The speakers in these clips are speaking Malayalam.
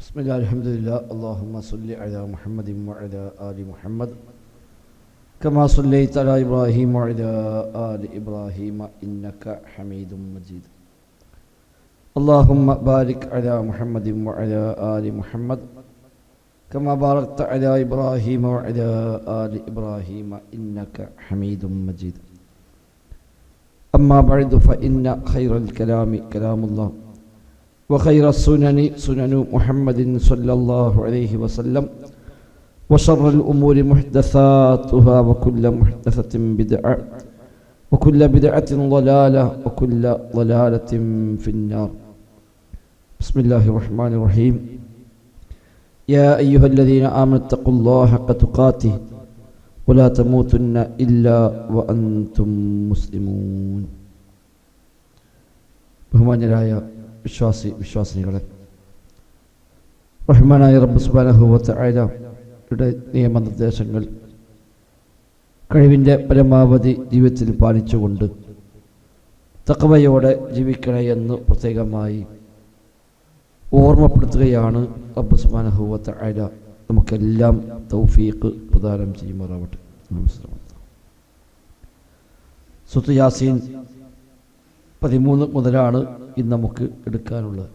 بسم الله الحمد لله اللهم صل على محمد وعلى آل محمد كما صليت على إبراهيم وعلى آل إبراهيم إنك حميد مجيد اللهم بارك على محمد وعلى آل محمد كما باركت على إبراهيم وعلى آل إبراهيم إنك حميد مجيد أما بعد فإن خير الكلام كلام الله وخير السنن سنن محمد صلى الله عليه وسلم وشر الأمور محدثاتها وكل محدثة بدعة وكل بدعة ضلالة وكل ضلالة في النار. بسم الله الرحمن الرحيم. يا أيها الذين آمنوا اتقوا الله حق تقاته ولا تموتن إلا وأنتم مسلمون. ബഹുമാന്യരായ വിശ്വാസിനികളെ, റഹ്മാനായ റബ്ബ് സുബ്ഹാനഹു വ തആലയുടെ നിയമനിർദ്ദേശങ്ങൾ കഴിവിൻ്റെ പരമാവധി ജീവിതത്തിൽ പാലിച്ചുകൊണ്ട് തഖ്വയോടെ ജീവിക്കണേ എന്ന് പ്രത്യേകമായി ഓർമ്മപ്പെടുത്തുകയാണ്. റബ്ബ് സുബ്ഹാനഹു വ തആല നമുക്കെല്ലാം തൗഫീഖ് പ്രദാനം ചെയ്യുമാറാവട്ടെ. സൂറത്ത് യാസീൻ 13 മുതലാണ് ഇന്ന് നമുക്ക് എടുക്കാനുള്ളത്.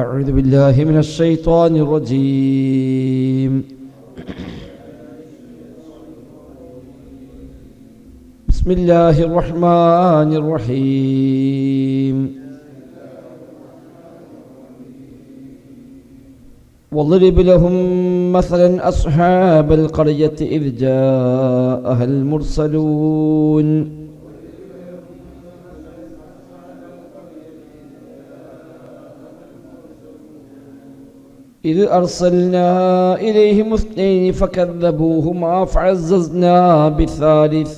അഊദു ബില്ലാഹി മിനശ് ശൈത്വാനിർ റജീം. ബിസ്മില്ലാഹിർ റഹ്മാനിർ റഹീം. واضرب لهم مثلا أصحاب القرية إذ جاءها المرسلون إذ أرسلنا إليهم اثنين فكذبوهما فعززنا بثالث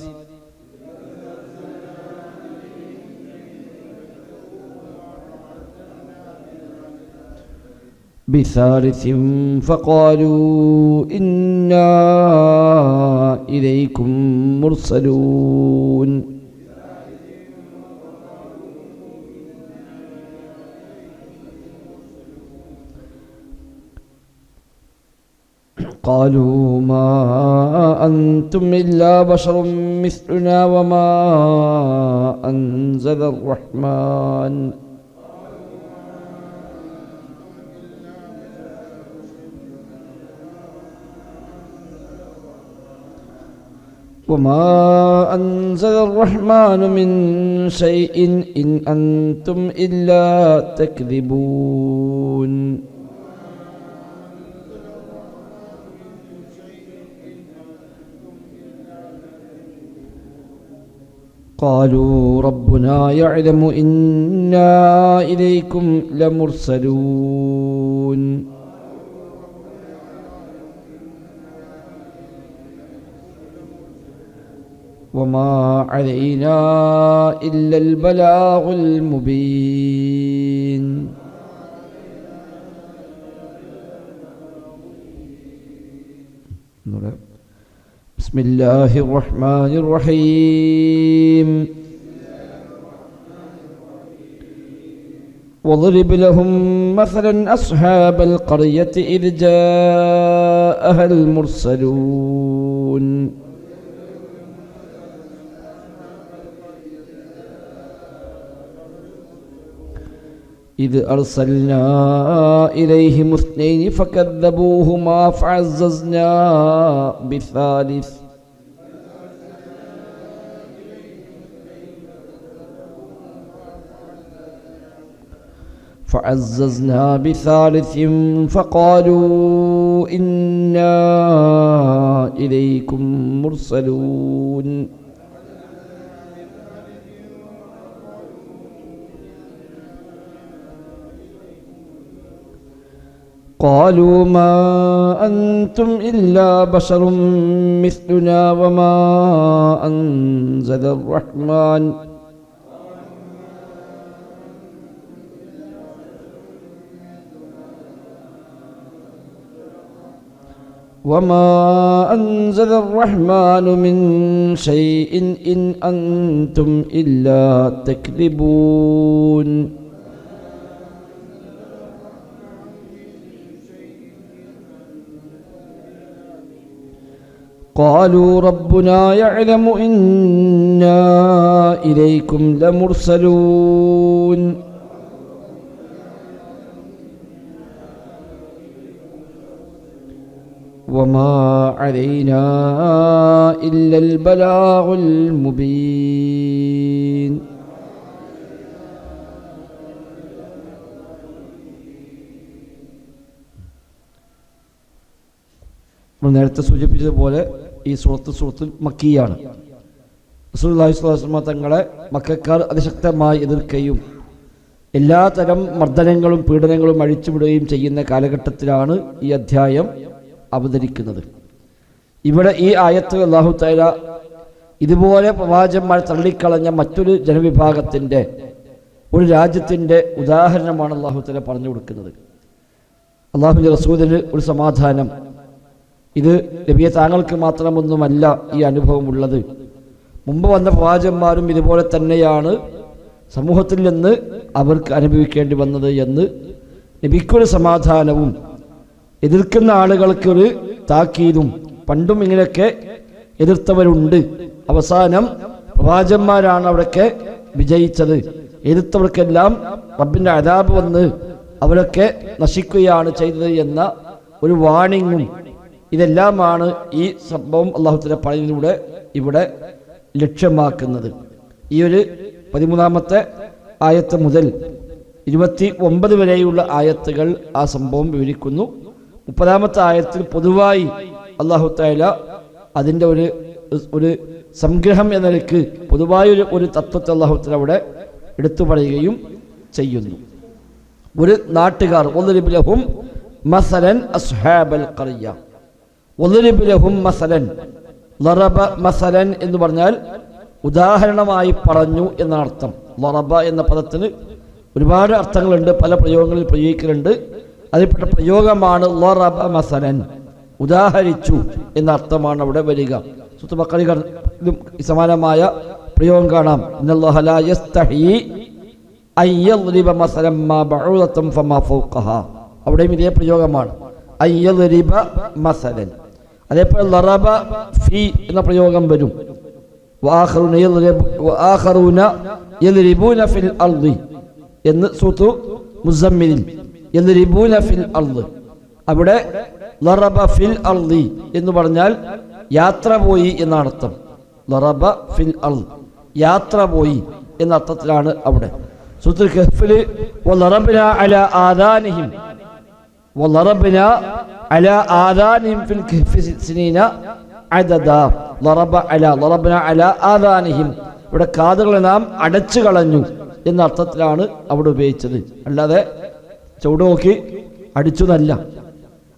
فقالوا إنا إليكم مرسلون قالوا ما أنتم إلا بشر مثلنا وما أنزل الرحمن من شيء إن أنتم إلا تكذبون. قالوا ربنا يعلم إنا إليكم لمرسلون وما علينا إلا البلاغ المبين. بسم الله الرحمن الرحيم. واضرب لهم مثلا أصحاب القرية إذ جاءها المرسلون إذ أرسلنا إليهم اثنين فكذبوهما فعززنا بثالث فقالوا إنا إليكم مرسلون. قالوا ما أنتم إلا بشر مثلنا وما أنزل الرحمن من شيء إن أنتم إلا تكذبون. قالوا ربنا يعلم إنا إليكم لمرسلون وما علينا إلا البلاغ المبين. നേരത്തെ സൂചിപ്പിച്ചതുപോലെ ഈ സൂറത്ത് മക്കിയാണ്. റസൂലുള്ളാഹി സ്വല്ലല്ലാഹു അലൈഹി വസല്ലം തങ്ങളെ മക്കക്കാർ അതിശക്തമായി എതിർക്കുകയും എല്ലാ തരം മർദ്ദനങ്ങളും പീഡനങ്ങളും അഴിച്ചുവിടുകയും ചെയ്യുന്ന കാലഘട്ടത്തിലാണ് ഈ അധ്യായം അവതരിക്കുന്നത്. ഇവിടെ ഈ ആയത്ത് അല്ലാഹു തആല ഇതുപോലെ പ്രവാചകന്മാർ തള്ളിക്കളഞ്ഞ മറ്റൊരു ജനവിഭാഗത്തിൻ്റെ ഒരു രാജ്യത്തിൻ്റെ ഉദാഹരണമാണ് അല്ലാഹു തആല പറഞ്ഞു കൊടുക്കുന്നത്. അല്ലാഹുവിൻ്റെ റസൂലിന് ഒരു സമാധാനം. ഇത് നബിയെ താങ്കൾക്ക് മാത്രമൊന്നുമല്ല ഈ അനുഭവമുള്ളത്. മുമ്പ് വന്ന പ്രവാചകന്മാരും ഇതുപോലെ തന്നെയാണ് സമൂഹത്തിൽ നിന്ന് അവർക്ക് അനുഭവിക്കേണ്ടി വന്നത് എന്ന് നബിക്കൊരു സമാധാനവും എതിർക്കുന്ന ആളുകൾക്കൊരു താക്കീതും. പണ്ടും ഇങ്ങനെയൊക്കെ എതിർത്തവരുണ്ട്. അവസാനം പ്രവാചകന്മാരാണ് അവിടെയൊക്കെ വിജയിച്ചത്. എതിർത്തവർക്കെല്ലാം റബ്ബിൻ്റെ അദാബ് വന്ന് അവരൊക്കെ നശിക്കുകയാണ് ചെയ്തത് എന്ന ഒരു വാണിങ്ങും ഇതെല്ലാമാണ് ഈ സംഭവം അല്ലാഹു തആല പറയുന്നതിലൂടെ ഇവിടെ ലക്ഷ്യമാക്കുന്നത്. ഈ ഒരു 13-ാമത്തെ ആയത്ത് മുതൽ 29 വരെയുള്ള ആയത്തുകൾ ആ സംഭവം വിവരിക്കുന്നു. 30-ാമത്തെ ആയത്തിൽ പൊതുവായി അല്ലാഹു തആല അതിൻ്റെ ഒരു സംഗ്രഹം എന്ന നിലയ്ക്ക് പൊതുവായ ഒരു തത്വത്തെ അല്ലാഹു തആല അവിടെ എടുത്തു പറയുകയും ചെയ്യുന്നു. ഒരു നാട്ടുകാർ വദ്രിബ് ലഹും മസലൻ അസ്ഹാബൽ ഖറിയ. വദ്രിബ് ലഹും മസലൻ, ലറബ മസലൻ എന്ന് പറഞ്ഞാൽ ഉദാഹരണമായി പറഞ്ഞു എന്നർത്ഥം. ലറബ എന്ന പദത്തിന് ഒരുപാട് അർത്ഥങ്ങളുണ്ട്, പല പ്രയോഗങ്ങളിൽ പ്രയോഗിക്കലുണ്ട്. അതിൽപ്പെട്ട പ്രയോഗമാണ് ലറബ മസലൻ, ഉദാഹരിച്ചു എന്ന അർത്ഥമാണ് അവിടെ വരിക. സൂറത്ത് ബഖറയിൽ സമാനമായ പ്രയോഗം കാണാം. ഇന്നല്ലാഹ ലാ യസ്തഹി അൻ യദ്രിബ മസലൻ മാ ബഅൂദതൻ ഫമാ ഫൗഖഹാ. അവിടെയും ഇതേ പ്രയോഗമാണ് അൻ യദ്രിബ മസലൻ. അതേപോലെ ലറബ ഫി എന്ന പ്രയോഗം വരും. വആഖറൂന യദ്രിബൂന ഫിൽ അർളി എന്ന് സൂറത്ത് മുസമ്മിലിൽ യദ്രിബൂന ഫിൽ അർളി. അവിടെ ലറബ ഫിൽ അർളി എന്ന് പറഞ്ഞാൽ യാത്ര പോയി എന്നർത്ഥം. ലറബ ഫിൽ അർളി, യാത്ര പോയി എന്ന അർത്ഥത്തിലാണ് അവിടെ. സൂറത്തുൽ കഹ്ഫിൽ വലറബ്നാ അലാ ആദാനിഹിം വലറബ്നാ അലാ ആദാനിഹിം ഫിൽ കഹ്ഫി സിനീന അദദാ. ലറബ്നാ അലാ ആദാനിഹിം, ഇവിടെ കാതുകളെ നാം അടച്ചു കളഞ്ഞു എന്ന അർത്ഥത്തിലാണ് അവിടെ ഉപയോഗിച്ചത്, അല്ലാതെ ചുവട് നോക്കി അടിച്ചു എന്നല്ല.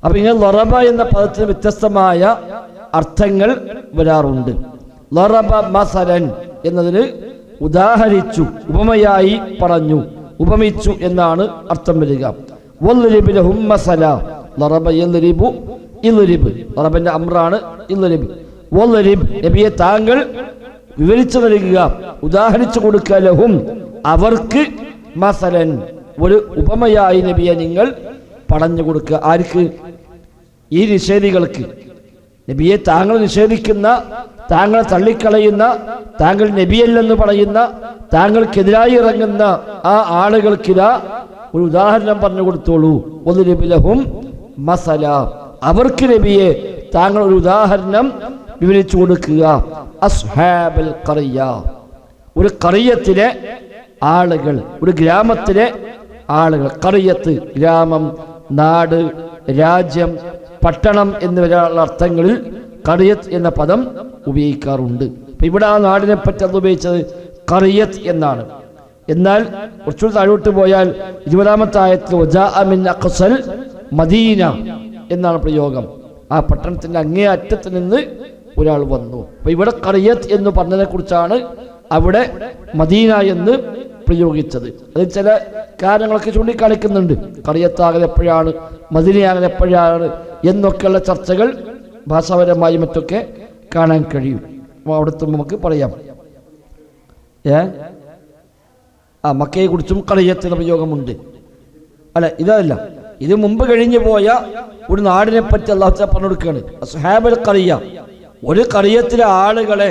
അപ്പൊ ഇങ്ങനെ ലറബ എന്ന പദത്തിന് വ്യത്യസ്തമായ അർത്ഥങ്ങൾ വരാറുണ്ട്. ലറബ മസലൻ എന്നതിന് ഉദാഹരിച്ചു, ഉപമയായി പറഞ്ഞു, ഉപമിച്ചു എന്നാണ് അർത്ഥം വരിക. വദ്രിബ് ലഹും മസല, ലറബ യദ്രിബു ഇദ്രിബ്, ലറബന്റെ അംറാണ് ഇദ്രിബ്. വദ്രിബ്, നബിയെ താങ്കൾ വിവരിച്ചു നൽകുക, ഉദാഹരിച്ചു കൊടുക്കുക, ലഹും അവർക്ക്, മസലൻ ഒരു ഉപമയായി നബിയെ നിങ്ങൾ പറഞ്ഞു കൊടുക്കുക. ആർക്ക്? ഈ നിഷേധികൾക്ക്. നബിയെ താങ്കൾ നിഷേധിക്കുന്ന, താങ്കൾ തള്ളിക്കളയുന്ന, താങ്കൾ നബിയല്ലെന്ന് പറയുന്ന, താങ്കൾക്കെതിരായി ഇറങ്ങുന്ന ആ ആളുകൾക്കിതാ ഒരു ഉദാഹരണം പറഞ്ഞു കൊടുത്തോളൂ. വദ്രിബ് ലഹും മസല, അവർക്ക് നബിയെ താങ്കൾ ഒരു ഉദാഹരണം വിവരിച്ചു കൊടുക്കുക. അസ്ഹാബൽ ഖറിയ, ഒരു ഖറിയത്തിലെ ആളുകൾ, ഒരു ഗ്രാമത്തിലെ ആളുകൾ. ഖറിയത്ത് ഗ്രാമം, നാട്, രാജ്യം, പട്ടണം എന്നിവയുള്ള അർത്ഥങ്ങളിൽ ഖറിയത്ത് എന്ന പദം ഉപയോഗിക്കാറുണ്ട്. അപ്പൊ ഇവിടെ ആ നാടിനെ പറ്റി അത് ഉപയോഗിച്ചത് ഖറിയത്ത് എന്നാണ്. എന്നാൽ കുറച്ചുകൂടി താഴോട്ട് പോയാൽ 20-ാമത്തെ ആയത്തിൽ വജാഅ മിൻ അഖ്സൽ മദീന എന്നാണ് പ്രയോഗം. ആ പട്ടണത്തിന്റെ അങ്ങേ അറ്റത്ത് നിന്ന് ഒരാൾ വന്നു. അപ്പൊ ഇവിടെ ഖറിയത്ത് എന്ന് പറഞ്ഞതിനെ കുറിച്ചാണ് അവിടെ മദീന എന്ന് പ്രയോഗിച്ചത്. അതിൽ ചില കാര്യങ്ങളൊക്കെ ചൂണ്ടിക്കാണിക്കുന്നുണ്ട്. ഖറിയത്താകൽ എപ്പോഴാണ്, മദീനയാകൽ എപ്പോഴാണ് എന്നൊക്കെയുള്ള ചർച്ചകൾ ഭാഷാപരമായി മറ്റൊക്കെ കാണാൻ കഴിയും. അവിടുത്തെ നമുക്ക് പറയാം. മക്കയെ കുറിച്ചും ഖറിയത്ത് എന്ന പ്രയോഗമുണ്ട്. അല്ല, ഇതല്ല, ഇത് മുമ്പ് കഴിഞ്ഞു പോയ ഒരു നാടിനെ പറ്റി അല്ലാഹു തആല പറഞ്ഞു കൊടുക്കുകയാണ്. അസ്ഹാബുൽ ഖറിയ, ഒരു ഖറിയത്തിലെ ആളുകളെ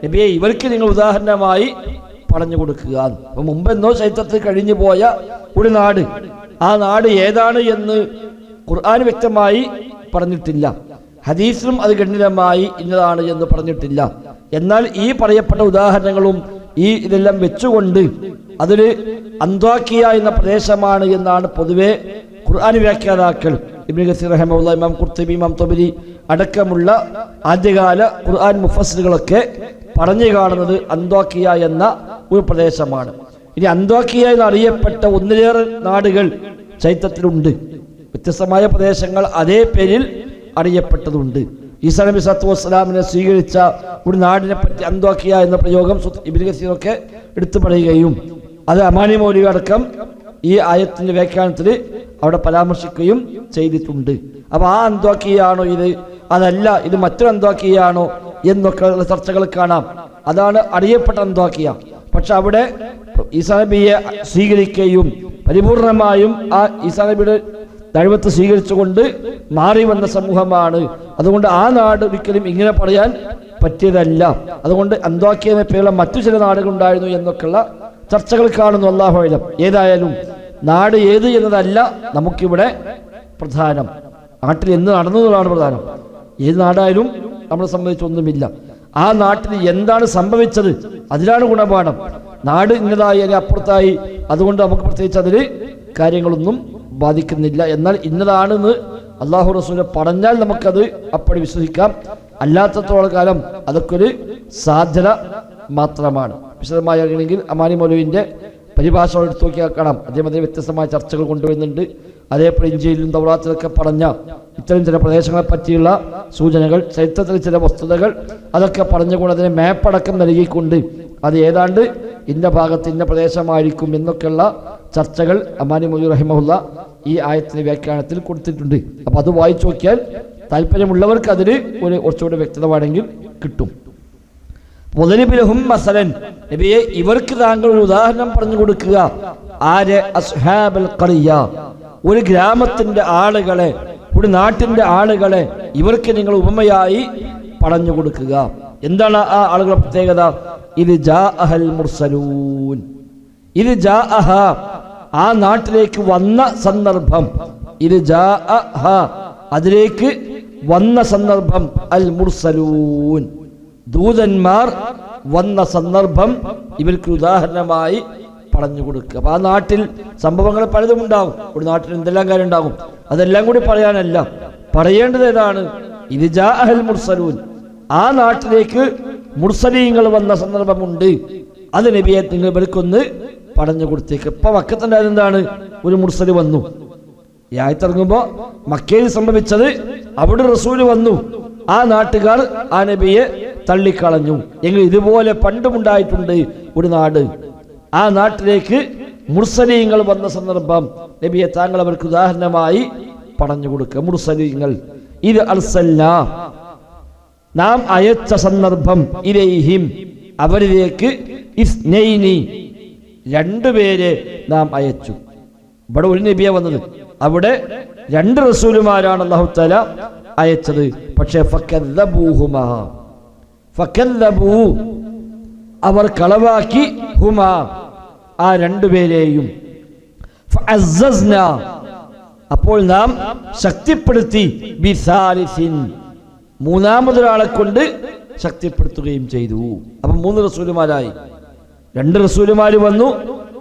നബിയെ ഇവർക്ക് നിങ്ങൾ ഉദാഹരണമായി പറഞ്ഞു കൊടുക്കുക. അപ്പൊ മുമ്പെന്നോ ചരിത്രത്തിൽ കഴിഞ്ഞു പോയ ഒരു നാട്, ആ നാട് ഏതാണ് എന്ന് ഖുർആൻ വ്യക്തമായി പറഞ്ഞിട്ടില്ല, ഹദീസിലും അത് ഗണ്യമായി ഇന്നതാണ് എന്ന് പറഞ്ഞിട്ടില്ല. എന്നാൽ ഈ പറയപ്പെട്ട ഉദാഹരണങ്ങളും ഇതെല്ലാം വെച്ചുകൊണ്ട് അതൊരു അന്ത്വാക്കിയ എന്ന പ്രദേശമാണ് എന്നാണ് പൊതുവെ ഖുർആൻ വ്യാഖ്യാതാക്കൾ ഇബ്നു കസീർ റഹിമഹുല്ലാഹ്, ഇമാം ഖുർത്തുബി, ഇമാം തബരി അടക്കമുള്ള ആദ്യകാല ഖുർആൻ മുഫസ്സിറുകളൊക്കെ പറഞ്ഞു കാണുന്നത് അന്ത്വാക്കിയ എന്ന ഒരു പ്രദേശമാണ്. ഇനി അന്ത്വാക്കിയ എന്നറിയപ്പെട്ട ഒന്നിലേറെ നാടുകൾ ചരിത്രത്തിലുണ്ട്. വ്യത്യസ്തമായ പ്രദേശങ്ങൾ അതേ പേരിൽ അറിയപ്പെട്ടതുണ്ട്. ഈസാ നബി സല്ലല്ലാഹു അലൈഹി വസല്ലമയെ സ്വീകരിച്ച ഒരു നാടിനെ പറ്റി അന്ത്വാക്കിയ എന്ന പ്രയോഗം ഇബ്നു കസീറൊക്കെ എടുത്തു പറയുകയും അത് അമാനി മൗലവി അടക്കം ഈ ആയത്തിന്റെ വ്യാഖ്യാനത്തിൽ അവിടെ പരാമർശിക്കുകയും ചെയ്തിട്ടുണ്ട്. അപ്പൊ ആ അന്ത്വാക്കിയാണോ ഇത്, അതല്ല ഇത് മറ്റൊരു അന്ത്വാക്കിയാണോ എന്നൊക്കെ ഉള്ള ചർച്ചകൾ കാണാം. അതാണ് അറിയപ്പെട്ട അന്ത്വാക്കിയ. പക്ഷെ അവിടെ ഈസാ നബിയെ സ്വീകരിക്കുകയും പരിപൂർണമായും ആ ഈസാ നബിയുടെ ദൈവത്തെ സ്വീകരിച്ചുകൊണ്ട് മാറി വന്ന സമൂഹമാണ്. അതുകൊണ്ട് ആ നാട് ഒരിക്കലും ഇങ്ങനെ പറയാൻ പറ്റിയതല്ല. അതുകൊണ്ട് അന്ത്വാക്കിയ എന്ന പേരുള്ള മറ്റു ചില നാടുകൾ ഉണ്ടായിരുന്നു എന്നൊക്കെയുള്ള ചർച്ചകൾ കാണുന്നു. അല്ലാഹു അഅലം. ഏതായാലും നാട് ഏത് എന്നതല്ല നമുക്കിവിടെ പ്രധാനം, നാട്ടിൽ എന്ത് നടന്നു എന്നതാണ് പ്രധാനം. ഏത് നാടായാലും നമ്മളെ സംബന്ധിച്ചൊന്നുമില്ല, ആ നാട്ടിൽ എന്താണ് സംഭവിച്ചത് അതിലാണ് ഗുണപാഠം. നാട് ഇന്നതായി അല്ലെങ്കിൽ അപ്പുറത്തായി, അതുകൊണ്ട് നമുക്ക് പ്രത്യേകിച്ച് അതിൽ കാര്യങ്ങളൊന്നും ബാധിക്കുന്നില്ല. എന്നാൽ ഇന്നതാണെന്ന് അള്ളാഹു റസൂൽ പറഞ്ഞാൽ നമുക്കത് അപ്പടി വിശ്വസിക്കാം. അല്ലാത്തത്തോളം കാലം അതൊക്കെ ഒരു സാധ്യത മാത്രമാണ്. വിശദമായി അറിയണമെങ്കിൽ അമാനി മൗലവിന്റെ പരിഭാഷ എടുത്തു നോക്കിയാൽ കാണാം. അദ്ദേഹം വ്യത്യസ്തമായ ചർച്ചകൾ കൊണ്ടുവരുന്നുണ്ട്. അതേപോലെ ഇഞ്ചിയിലും തൗറാത്തിലൊക്കെ പറഞ്ഞ ഇത്തരം ചില പ്രദേശങ്ങളെ പറ്റിയുള്ള സൂചനകൾ, ചരിത്രത്തിലെ ചില വസ്തുതകൾ അതൊക്കെ പറഞ്ഞുകൊണ്ട് അതിനെ മാപ്പടക്കം നൽകിക്കൊണ്ട് അത് ഏതാണ്ട് ഇന്ന ഭാഗത്ത് ഇന്ന പ്രദേശമായിരിക്കും എന്നൊക്കെയുള്ള ചർച്ചകൾ അമാനി മൗലവി റഹിമഹുല്ലാഹ് ഈ ആയത്തിന്റെ വ്യാഖ്യാനത്തിൽ കൊടുത്തിട്ടുണ്ട്. അപ്പൊ അത് വായിച്ചു നോക്കിയാൽ താല്പര്യമുള്ളവർക്ക് അതിന് ഒരു കുറച്ചുകൂടി വ്യക്തതമാണെങ്കിൽ കിട്ടും. നബിയെ ഇവർക്ക് താങ്കൾ ഒരു ഉദാഹരണം പറഞ്ഞു കൊടുക്കുക. ആരെ? അസ്ഹാബൽ ഖറിയ, ഒരു ഗ്രാമത്തിന്റെ ആളുകളെ, ഒരു നാട്ടിന്റെ ആളുകളെ ഇവർക്ക് നിങ്ങൾ ഉപമയായി പറഞ്ഞു കൊടുക്കുക. എന്താണ് ആ ആളുകളുടെ പ്രത്യേകത? ഇത് ജാഅഹൽ മുർസലൂൻ, ഇത് ജാഅഹ ആ നാട്ടിലേക്ക് വന്ന സന്ദർഭം, ഇത് ജാഅഹ അതിലേക്ക് വന്ന സന്ദർഭം, അൽ മുർസലൂൻ ദൂതന്മാർ വന്ന സന്ദർഭം ഇവർക്ക് ഉദാഹരണമായി പറഞ്ഞു കൊടുക്കുക. അപ്പൊ ആ നാട്ടിൽ സംഭവങ്ങൾ പലതും ഉണ്ടാകും. ഒരു നാട്ടിൽ എന്തെല്ലാം കാര്യം ഉണ്ടാകും, അതെല്ലാം കൂടി പറയാനല്ല, പറയേണ്ടത് ഏതാണ്? ഇത് ജാഅഹൽ മുർസലൂൻ, ആ നാട്ടിലേക്ക് മുർസലീങ്ങൾ വന്ന സന്ദർഭമുണ്ട്, അത് നബിയെ നിങ്ങൾ ഇവർക്കൊന്ന് പറഞ്ഞു കൊടുത്തേക്ക്. ഇപ്പൊ മക്കത്തിന്റെ എന്താണ്? ഒരു മുർസല് വന്നു. ഈ ആയത്തിറങ്ങുമ്പോ മക്കയിൽ സംഭവിച്ചത്, അവിടെ റസൂല് വന്നു, ആ നാട്ടുകാർ ആ നബിയെ തള്ളിക്കളഞ്ഞു. എങ്കിൽ ഇതുപോലെ പണ്ടുമുണ്ടായിട്ടുണ്ട് ഒരു നാട്, ആ നാട്ടിലേക്ക് മുർസലീങ്ങൾ വന്ന സന്ദർഭം നബിയെ താങ്കൾ അവർക്ക് ഉദാഹരണമായി പറഞ്ഞു കൊടുക്കുക. മുർസലീങ്ങൾ ഇത് അർസൽനാ നാം അയച്ച സന്ദർഭം, ഇലൈഹിം അവരിലേക്ക്, ഇസ്നൈനി രണ്ടുപേരെ നാം അയച്ചു. ഇവിടെ ഒരു നബിയെ വന്നത്, അവിടെ രണ്ട് റസൂലുമാരാണ് അല്ലാഹു തആല അയച്ചത്. പക്ഷേ ഫകദ്ദബൂഹുമാ, ഫകദ്ദബൂ അവർ കളവാക്കി, ഹുമാ ആ രണ്ടുപേരെയും, ഫഅസ്സസ്നാ അപ്പോൾ നാം ശക്തിപ്പെടുത്തി, ബിസാലിസിൻ മൂന്നാമതൊരാളെ കൊണ്ട് ശക്തിപ്പെടുത്തുകയും ചെയ്തു. അപ്പൊ മൂന്ന് റസൂലുമാരായി, രണ്ട് റസൂലുമാര് വന്നു,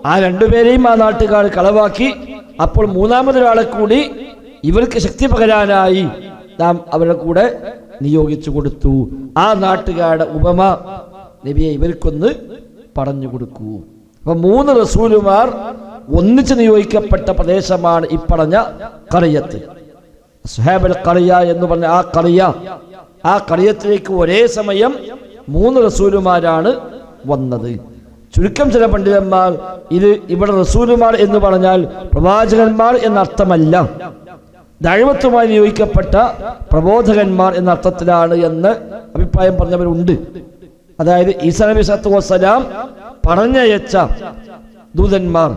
ആ രണ്ടുപേരെയും ആ നാട്ടുകാർ കളവാക്കി. അപ്പോൾ മൂന്നാമതൊരാളെ കൂടി ഇവർക്ക് ശക്തി പകരാനായി നാം അവരുടെ കൂടെ നിയോഗിച്ചു കൊടുത്തു. ആ നാട്ടുകാരുടെ ഉപമ നബിയെ ഇവർക്കൊന്ന് പറഞ്ഞു കൊടുക്കൂ. അപ്പൊ മൂന്ന് റസൂലുമാർ ഒന്നിച്ച് നിയോഗിക്കപ്പെട്ട പ്രദേശമാണ് ഈ പറഞ്ഞ ഖറിയത്ത്. അസ്ഹാബുൽ ഖറിയ എന്ന് പറഞ്ഞ ആ ഖറിയത്തിലേക്ക് ഒരേ സമയം മൂന്ന് റസൂലുമാരാണ് വന്നത്. ചുരുക്കം ചില പണ്ഡിതന്മാർ ഇത് ഇവിടെ റസൂലുമാർ എന്ന് പറഞ്ഞാൽ പ്രവാചകന്മാർ എന്നർത്ഥമല്ല, ദഅവത്തുമായി നിയോഗിക്കപ്പെട്ട പ്രബോധകന്മാർ എന്ന അർത്ഥത്തിലാണ് എന്ന് അഭിപ്രായം പറഞ്ഞവരുണ്ട്. അതായത് ഈസാ നബി സല്ലല്ലാഹു അലൈഹി വസല്ലം പറഞ്ഞയച്ച ദൂതന്മാർ,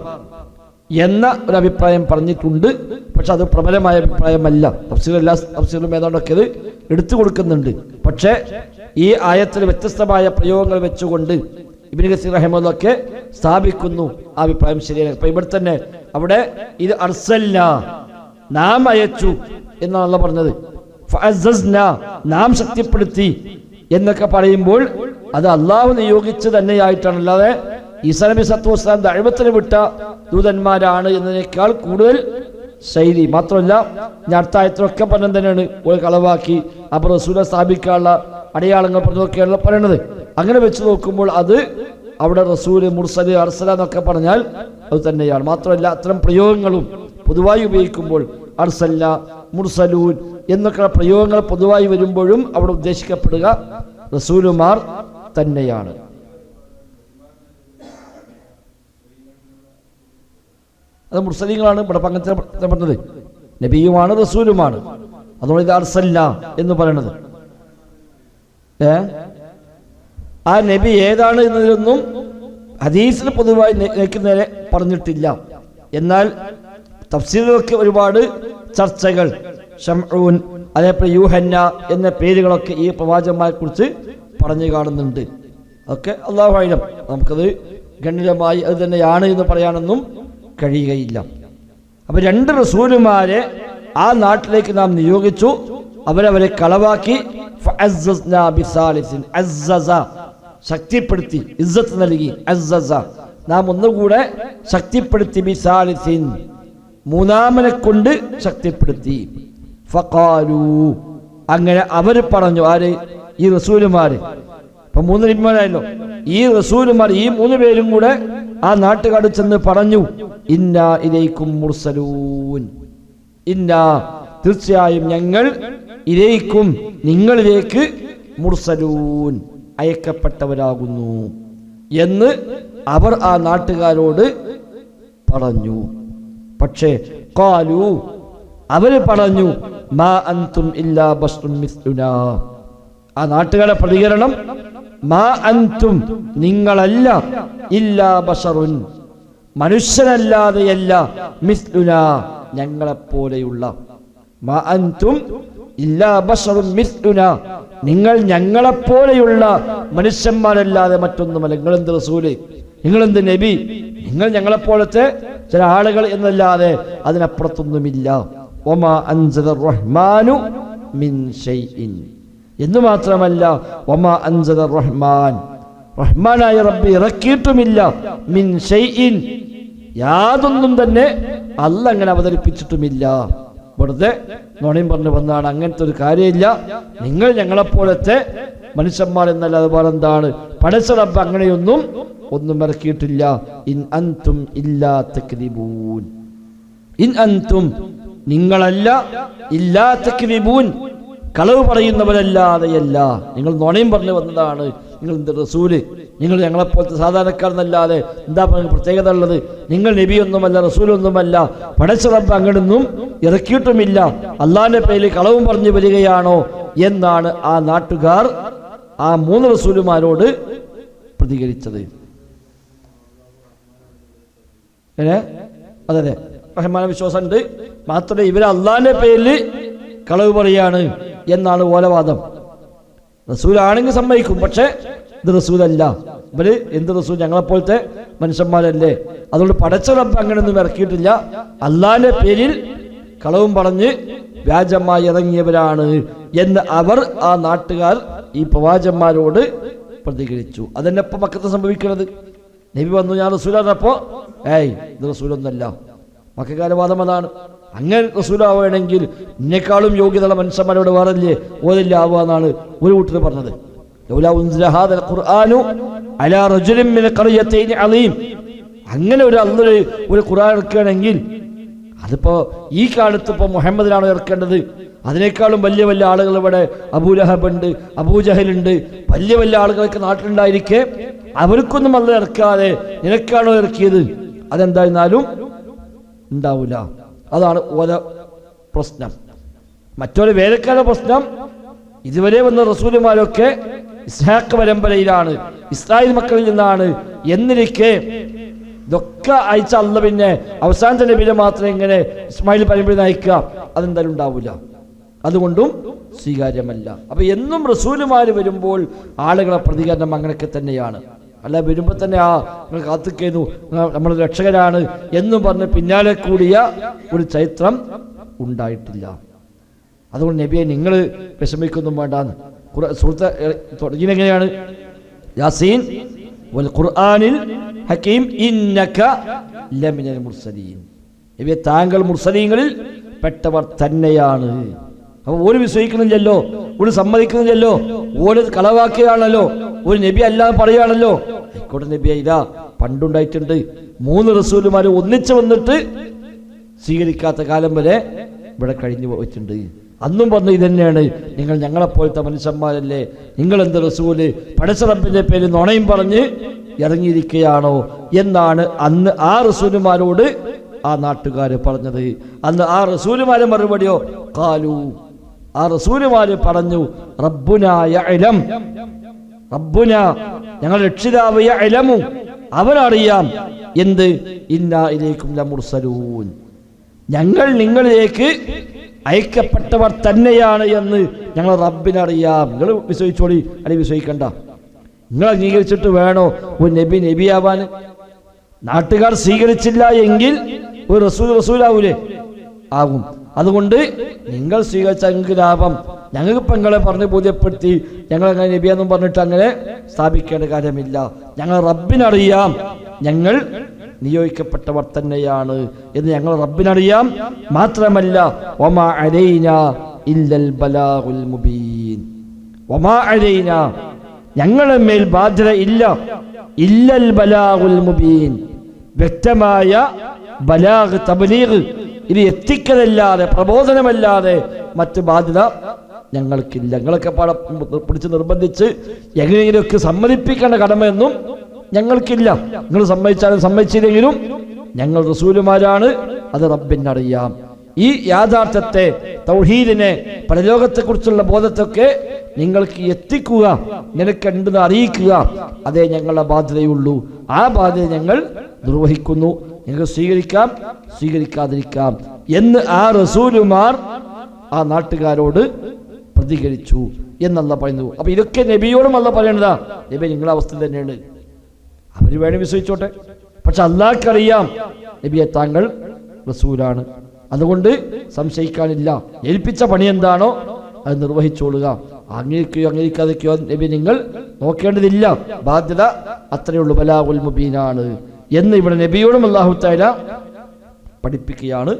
എന്ന ഒരു അഭിപ്രായം പറഞ്ഞിട്ടുണ്ട്. പക്ഷെ അത് പ്രബലമായ അഭിപ്രായമല്ല. തഫ്സീറിൽ തഫ്സീറും ഏതാണ്ടൊക്കെ ഇത് എടുത്തു കൊടുക്കുന്നുണ്ട്. പക്ഷേ ഈ ആയത്തിൽ വ്യത്യസ്തമായ പ്രയോഗങ്ങൾ വെച്ചുകൊണ്ട് ഇബ്നു കസീർ റഹിമഹുള്ളാഹ് സ്ഥാപിക്കുന്നു ആ അഭിപ്രായം ശരിയാണ്. അപ്പൊ ഇവിടെ തന്നെ അവിടെ ഇത് അർസൽന, നാം അയച്ചു എന്നാണ് അല്ലാഹ് പറഞ്ഞത്. ഫഅസ്സസ്ന, നാം ശക്തിപ്പെടുത്തി എന്നൊക്കെ പറയുമ്പോൾ അത് അള്ളാഹു നിയോഗിച്ച് തന്നെയായിട്ടാണ്. അല്ലാതെ ഈസാ നബി സല്ലല്ലാഹു അലൈഹി വസല്ലം ദഅവത്തിന് വിട്ട ദൂതന്മാരാണ് എന്നതിനേക്കാൾ കൂടുതൽ ശൈലി. മാത്രമല്ല ഞാൻ അടുത്ത ആയത്തിലൊക്കെ പറഞ്ഞത് തന്നെയാണ് ഒരു കളവാക്കി അപ്പോൾ റസൂലെ സ്ഥാപിക്കാനുള്ള അടയാളങ്ങൾ പറഞ്ഞതൊക്കെയാണ് പറയണത്. അങ്ങനെ വെച്ച് നോക്കുമ്പോൾ അത് അവിടെ റസൂല്, മുർസല്, അർസല എന്നൊക്കെ പറഞ്ഞാൽ അത് തന്നെയാണ്. മാത്രമല്ല അത്തരം പ്രയോഗങ്ങളും പൊതുവായി ഉപയോഗിക്കുമ്പോൾ അർസല, മുർസലൂൻ എന്നൊക്കെ പ്രയോഗങ്ങൾ പൊതുവായി വരുമ്പോഴും അവിടെ ഉദ്ദേശിക്കപ്പെടുക റസൂലുമാർ തന്നെയാണ്. അത് മുർസലീങ്ങളാണ് ഇവിടെ പങ്കെടുത്ത പറഞ്ഞത്. നബിയുമാണ് റസൂലുമാണ്. അതുകൊണ്ട് ഇത് അർസല എന്ന് പറയണത്. ആ നബി ഏതാണ് എന്നതിലൊന്നും ഹദീസിൽ പൊതുവായി നേരെ പറഞ്ഞിട്ടില്ല. എന്നാൽ തഫ്സീറിലൊക്കെ ഒരുപാട് ചർച്ചകൾ, ശംഊൻ, അതേപോലെ യൂഹന്ന എന്ന പേരുകളൊക്കെ ഈ പ്രവാചകന്മാരെ കുറിച്ച് പറഞ്ഞു കാണുന്നുണ്ട്. അതൊക്കെ അല്ലാഹു അഅലം. നമുക്കത് ഗണ്യമായി അത് തന്നെയാണ് എന്ന് പറയാനൊന്നും കഴിയുകയില്ല. അപ്പൊ 2 റസൂലുമാരെ ആ നാട്ടിലേക്ക് നാം നിയോഗിച്ചു. അവരവരെ കളവാക്കി. ശക്തിപ്പെടുത്തി, ഇസ്സത്ത് നൽകി. അസ്സസ, നാം ഒന്നുകൂടെ ശക്തിപ്പെടുത്തി. ബിസാലിസിൻ, മൂന്നാമനെ കൊണ്ട് ശക്തിപ്പെടുത്തി. ഫഖാലു, അങ്ങനെ അവർ പറഞ്ഞു. ആര്? ഈ റസൂലുമാര്. അപ്പൊ 3 നബിമാരായല്ലോ. ഈ റസൂലുമാർ, ഈ 3 പേരും കൂടെ ആ നാട്ടുകാട് ചെന്ന് പറഞ്ഞു, ഇന്നാ ഇലൈക്കും മുർസലൂൻ, ഇന്നാ തീർച്ചയായും ഞങ്ങൾ, ഇലൈക്കും നിങ്ങളിലേക്ക്, മുർസലൂൻ അയക്കപ്പെട്ടവരാകുന്നു എന്ന് അവർ ആ നാട്ടുകാരോട് പറഞ്ഞു. പക്ഷേ ഖാലു, അവര് പറഞ്ഞു, മാ അൻതും ഇല്ലാ ബശറുൻ മിസ്ലുനാ. ആ നാട്ടുകാരുടെ പ്രതികരണം, മാ അൻതും നിങ്ങളല്ല, ഇല്ലാ ബശറുൻ മനുഷ്യനല്ലാതെയല്ല, മിസ്ലുനാ ഞങ്ങളെപ്പോലെയുള്ള. മാ അൻതും ഇല്ലാ ബശറുൻ മിസ്ലുനാ, നിങ്ങൾ ഞങ്ങളെപ്പോലെയുള്ള മനുഷ്യന്മാരല്ലാതെ മറ്റൊന്നുമല്ല. നിങ്ങളെന്ത് റസൂല്, നിങ്ങളെന്ത് നബി, നിങ്ങൾ ഞങ്ങളെപ്പോലത്തെ ചില ആളുകൾ എന്നല്ലാതെ അതിനപ്പുറത്തൊന്നുമില്ല. വമാ അൻസലർ റഹ്മാനു മിൻ ഷൈഇൻ, എന്ന് മാത്രമല്ല വമാ അൻസലർ റഹ്മാൻ, റഹ്മാനായ റബ്ബ് ഇറക്കിയിട്ടുമില്ല, മിൻ ഷൈഇൻ യാതൊന്നും തന്നെ അല്ലാഹ് അങ്ങനെ അവതരിപ്പിച്ചിട്ടുമില്ല. വെറുതെ നുണയും പറഞ്ഞു വന്നാണ്. അങ്ങനത്തെ ഒരു കാര്യമില്ല. നിങ്ങൾ ഞങ്ങളെപ്പോലത്തെ മനുഷ്യന്മാർ എന്നല്ലാതെ വേറെ എന്താണ്? പടച്ച റബ്ബ് അങ്ങനെയൊന്നും ഇറക്കിയിട്ടില്ല. ഇൻ അൻതും ഇല്ലാ തക്ദിബൂൻ, ഇൻ അൻതും നിങ്ങളല്ല, ഇല്ലാ തക്ദിബൂൻ കളവ് പറയുന്നവരല്ലാതെയല്ല. നിങ്ങൾ നുണയും പറഞ്ഞു വന്നതാണ്. നിങ്ങൾ എന്ത് റസൂല്, നിങ്ങൾ ഞങ്ങളെപ്പോലത്തെ സാധാരണക്കാരെന്നല്ലാതെ എന്താ പ്രത്യേകത ഉള്ളത്? നിങ്ങൾ നബിയൊന്നുമല്ല, റസൂലൊന്നുമല്ല, പടച്ച റബ്ബ് അങ്ങനൊന്നും ഇറക്കിയിട്ടുമില്ല, അള്ളാഹിന്റെ പേരിൽ കളവും പറഞ്ഞു വരികയാണോ എന്നാണ് ആ നാട്ടുകാർ ആ 3 റസൂലുമാരോട് പ്രതികരിച്ചത്. അതെ, റഹ്മാന വിശ്വാസമുണ്ട്. മാത്രമല്ല ഇവര് അള്ളാഹിന്റെ പേരിൽ കളവ് പറയാണ് എന്നാണ് ഓലവാദം. റസൂലാണെങ്കിൽ സമ്മതിക്കും, പക്ഷെ ഇത് റസൂലല്ല. ഇവര് എന്ത് റസൂൽ, ഞങ്ങളെപ്പോലത്തെ മനുഷ്യന്മാരല്ലേ, അതുകൊണ്ട് പടച്ച റബ്ബ് അങ്ങനെയൊന്നും ഇറക്കിയിട്ടില്ല, അള്ളാഹിന്റെ പേരിൽ കളവും പറഞ്ഞ് വ്യാജമായി ഇറങ്ങിയവരാണ് എന്ന് അവർ ആ നാട്ടുകാർ ഈ പ്രവാചകന്മാരോട് പ്രതികരിച്ചു. അതന്നെ ഇപ്പൊ മക്കത്ത് സംഭവിക്കുന്നത്. നബി വന്നു, ഞാൻ റസൂലാണപ്പോ ഇത് റസൂലൊന്നല്ല. മക്കക്കാരുടെ വാദം അതാണ്. അങ്ങനെ റസൂലാവുകയാണെങ്കിൽ എന്നെക്കാളും യോഗ്യതയുള്ള മനുഷ്യന്മാരോട് വേറല്ലേ ഓതില്ല ആവുക എന്നാണ് ഒരു കൂട്ടർ പറഞ്ഞത്. അങ്ങനെ ഒരു ഖുർആൻ ഇറക്കുകയാണെങ്കിൽ അതിപ്പോ ഈ കാലത്ത് ഇപ്പൊ മുഹമ്മദിനാണോ ഇറക്കേണ്ടത്? അതിനേക്കാളും വലിയ വലിയ ആളുകൾ ഇവിടെ അബൂലഹബ് ഉണ്ട്, അബൂജഹലുണ്ട്, വലിയ വലിയ ആളുകളൊക്കെ നാട്ടിലുണ്ടായിരിക്കെ അവർക്കൊന്നും അല്ല ഇറക്കാതെ നിനക്കാണോ ഇറക്കിയത്? അതെന്തായിരുന്നാലും ഉണ്ടാവില്ല. അതാണ് ഓരോ പ്രശ്നം. മറ്റൊരു വേലക്കാരുടെ പ്രശ്നം, ഇതുവരെ വന്ന റസൂലുമാരൊക്കെ ഇസ്ഹാഖ് പരമ്പരയിലാണ്, ഇസ്രായേൽ മക്കളിൽ നിന്നാണ് എന്നിരിക്കെ ഇതൊക്കെ അയച്ച അല്ല പിന്നെ അവസാനത്തെ നബിയെ മാത്രം ഇങ്ങനെ ഇസ്മായിൽ പരമ്പര അയക്കുക, അതെന്തായാലും ഉണ്ടാവില്ല. അതുകൊണ്ടും സ്വീകാര്യമല്ല. അപ്പൊ എന്നും റസൂലുമാര് വരുമ്പോൾ ആളുകളെ പ്രതികരണം അങ്ങനെയൊക്കെ തന്നെയാണ്. അല്ല വരുമ്പോൾ തന്നെ നിങ്ങൾ കാത്തുക്കേന്നു, നമ്മൾ രക്ഷകരാണ് എന്നും പറഞ്ഞ് പിന്നാലെ കൂടിയ ഒരു ചരിത്രം ഉണ്ടായിട്ടില്ല. അതുകൊണ്ട് നബിയെ നിങ്ങൾ വിഷമിക്കൊന്നും വേണ്ടാന്ന്. സുഹൃത്ത് തുടങ്ങിയെങ്ങനെയാണ്? യാസീൻ വൽ ഖുർആനിൽ ഹകീം ഇന്നക ലമിനൽ മുർസലീൻ. നബിയെ താങ്കൾ മുർസലീങ്ങളിൽ പെട്ടവർ തന്നെയാണ്. അപ്പൊ ഒരു വിശ്വസിക്കുന്നില്ലല്ലോ, ഒരു സമ്മതിക്കുന്നില്ലല്ലോ, ഒരു കളവാക്കുകയാണല്ലോ, ഒരു നബി അല്ലാതെ പറയുകയാണല്ലോ. ആയിക്കോട്ടെ നബിയെ, ഇതാ പണ്ടുണ്ടായിട്ടുണ്ട് 3 റസൂലുമാർ ഒന്നിച്ച് വന്നിട്ട് സ്വീകരിക്കാത്ത കാലം വരെ ഇവിടെ കഴിഞ്ഞു പോയിട്ടുണ്ട്. അന്നും പറഞ്ഞു ഇതന്നെയാണ്, നിങ്ങൾ ഞങ്ങളെപ്പോലത്തെ മനുഷ്യന്മാരല്ലേ, നിങ്ങൾ എന്ത് റസൂല് പടച്ച റബ്ബിന്റെ പേരിൽ നുണയും പറഞ്ഞ് ഇറങ്ങിയിരിക്കുകയാണോ എന്നാണ് അന്ന് ആ റസൂലുമാരോട് ആ നാട്ടുകാര് പറഞ്ഞത്. അന്ന് ആ റസൂലുമാരെ മറുപടിയോ ഖാലു, ആ റസൂലുമാര് പറഞ്ഞു റബ്ബുനാ യഅലം, റബ്ബുന ഞങ്ങൾ രക്ഷിതാവ് യഅലമു, അവനറിയാം എന്ത്, ഇന്നാ ഇലൈക്കും ലമുർസലൂൻ, ഞങ്ങൾ നിങ്ങളിലേക്ക് അയക്കപ്പെട്ടവർ തന്നെയാണ് എന്ന് ഞങ്ങൾ റബ്ബിനറിയാം. നിങ്ങൾ വിശ്വസിച്ചോളി, അല്ലെങ്കിൽ വിശ്വസിക്കണ്ട. നിങ്ങൾ അംഗീകരിച്ചിട്ട് വേണോ ഒരു നബി നബിയാവാൻ? നാട്ടുകാർ സ്വീകരിച്ചില്ല എങ്കിൽ ഒരു റസൂൽ റസൂലാവൂലേ? ആകും. അതുകൊണ്ട് നിങ്ങൾ സ്വീകരിച്ച ഞങ്ങൾക്ക് ലാഭം. ഞങ്ങൾക്ക് ഇപ്പം നിങ്ങളെ പറഞ്ഞ് ബോധ്യപ്പെടുത്തി ഞങ്ങൾ അങ്ങനെ നബിയാന്നും പറഞ്ഞിട്ട് അങ്ങനെ സ്ഥാപിക്കേണ്ട കാര്യമില്ല. ഞങ്ങൾ റബ്ബിനറിയാം ഞങ്ങൾ നിയോഗിക്കപ്പെട്ടവർ തന്നെയാണ് എന്ന് ഞങ്ങൾ റബ്ബിനറിയാം. മാത്രമല്ല വമാ അലൈനാ ഇല്ലൽ ബലാഗുൽ മുബീൻ, വമാ അലൈനാ ഞങ്ങളുടെ മേൽ ബാധ്യത ഇല്ല, ഇല്ലൽ ബലാഗുൽ മുബീൻ വ്യക്തമായ ബലാഗ് തബ്ലീഗ് ഇത് എത്തിക്കലല്ലാതെ പ്രബോധനമല്ലാതെ മറ്റ് ബാധ്യത ഞങ്ങൾക്കില്ല. ഞങ്ങളൊക്കെ പിടിച്ച് നിർബന്ധിച്ച് എങ്ങനെയെങ്കിലുമൊക്കെ സമ്മതിപ്പിക്കേണ്ട കടമയൊന്നും ഞങ്ങൾക്കില്ല. നിങ്ങൾ സമ്മതിച്ചാലും സമ്മതിച്ചില്ലെങ്കിലും ഞങ്ങൾ റസൂലുമാരാണ്, അത് റബ്ബിനറിയാം. ഈ യാഥാർത്ഥ്യത്തെ, തൗഹീദിനെ, പരലോകത്തെക്കുറിച്ചുള്ള ബോധത്തൊക്കെ നിങ്ങൾക്ക് എത്തിക്കുക, നിനക്കുണ്ടെന്ന് അറിയിക്കുക, അതേ ഞങ്ങളുടെ ബാധ്യതയുള്ളൂ. ആ ബാധ്യത ഞങ്ങൾ നിർവഹിക്കുന്നു. നിങ്ങൾക്ക് സ്വീകരിക്കാം, സ്വീകരിക്കാതിരിക്കാം എന്ന് ആ റസൂലുമാർ ആ നാട്ടുകാരോട് പ്രതികരിച്ചു എന്നല്ല പറയുന്നു. അപ്പൊ ഇതൊക്കെ നബിയോടും അല്ല പറയണതാ, നബി നിങ്ങളുടെ അവസ്ഥ തന്നെയാണ്. അവർ വേണം വിശ്വസിച്ചോട്ടെ, പക്ഷെ അല്ലാഹ്ക്കറിയാം നബിയെ താങ്കൾ റസൂലാണ്. അതുകൊണ്ട് സംശയിക്കാനില്ല. ഏൽപ്പിച്ച പണി എന്താണോ അത് നിർവഹിച്ചോളുക. അംഗീകരിക്കുകയോ അംഗീകരിക്കാതിരിക്കുകയോ നബി നിങ്ങൾ നോക്കേണ്ടതില്ല. ബാധ്യത അത്രയുള്ളൂ, ബലാഗുൽ മുബീനാണ് എന്ന് ഇവിടെ നബിയോടും അല്ലാഹു തആല പഠിപ്പിക്കുകയാണ്.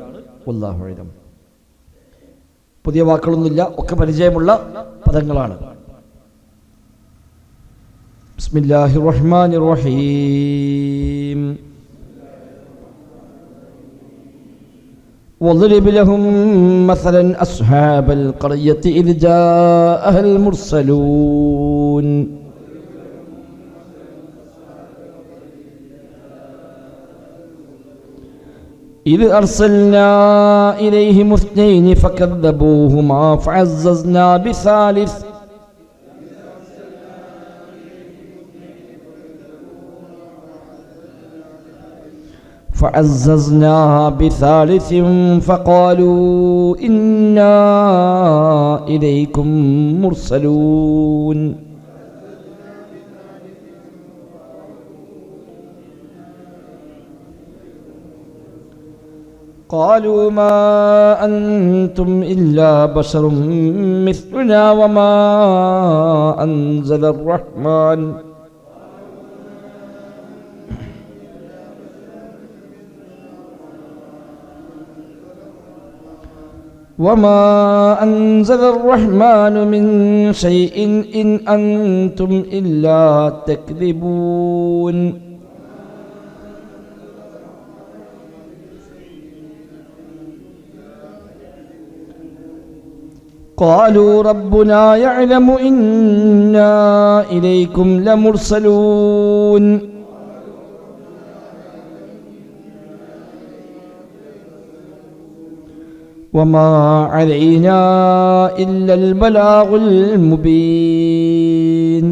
വല്ലാഹു അഅലം. പുതിയ വാക്കുകളൊന്നുമില്ല, ഒക്കെ പരിചയമുള്ള പദങ്ങളാണ്. ബിസ്മില്ലാഹിർ റഹ്മാനിർ റഹീം. وَاضْرِبْ لَهُم مَّثَلًا أَصْحَابَ الْقَرْيَةِ إِذْ جَاءَهَا الْمُرْسَلُونَ إِذْ أَرْسَلْنَا إِلَيْهِمُ اثْنَيْنِ فَكَذَّبُوهُمَا فَعَزَّزْنَا بِثَالِثٍ فقالوا إنا إليكم مرسلون قالوا ما أنتم إلا بشر مثلنا وما أنزل الرحمن من شيء إن أنتم إلا تكذبون قالوا ربنا يعلم إنا إليكم لمرسلون وما علينا إلا البلاغ المبين